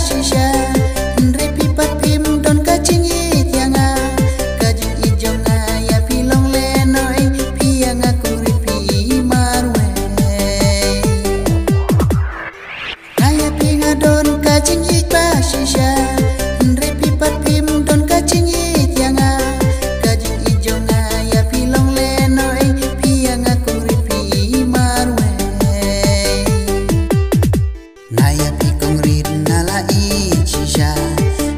shisha Ndre pipat pim don kacing itianga Kajing ijonga ya pilong lenoi Pianga kuri pi marwe Kaya pinga don kacing ikba shisha Ndre pipat pim don kacing itianga Kajing ijonga ya pilong lenoi Pianga kuri pi marwe Naya pikong rin nala icisha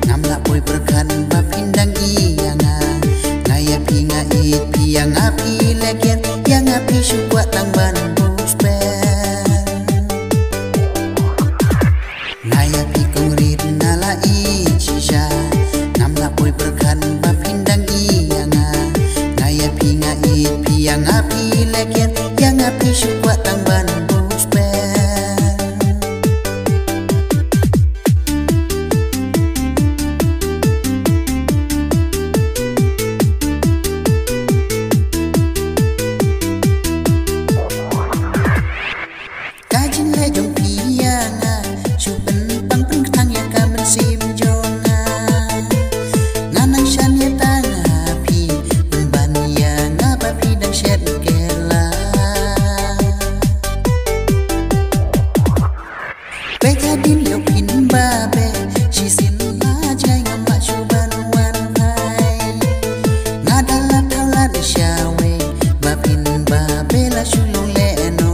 Ngamla poi perkan bapindang iyanga Naya pinga it piang api leger Yang api syukwat tang ban buspen Naya pikong rin nala icisha Ngamla poi perkan bapindang iyanga Naya pinga it piang api leger Yang api syukwat tang ban buspen Jong pianga Syupen pang pengketang ya kamen sim jonga Nanang shan ya tangapi Benbani ya ngapapi dan syed kela Pekadin liopin babe Sisin lajai ngamak syuban wanai Ngadala taulah de syawe Bapin babe la syulung leno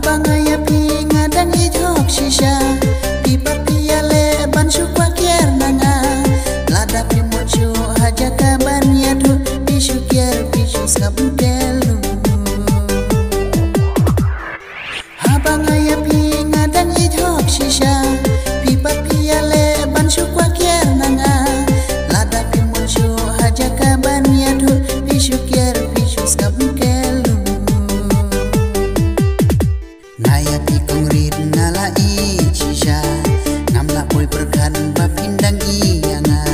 Bangaya pinga dan hijok shisha Pipa piale ban syukwa kier nanga Lada pimucu haja kaban yadu Pishu kier pishu sabun kelu Bangaya pinga dan hijok shisha Pipa piale ban syukwa kier nanga Lada pimucu haja kaban yadu Pishu kier pishu sabun kelu Naya pikong rin nala icisha Ngamla poi perkan bapindang iyanga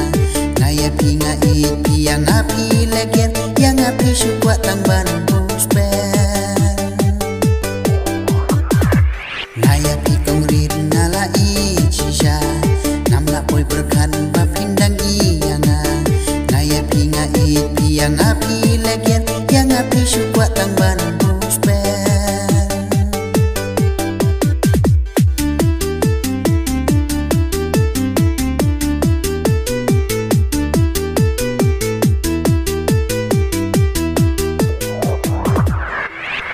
Naya pinga it piang api leger Yang api syukwat tang ban buspen Naya pikong rin nala icisha Ngamla poi perkan bapindang iyanga Naya pinga it piang api leger Yang api syukwat tang ban buspen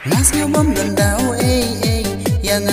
Nasnya bom dan dau yang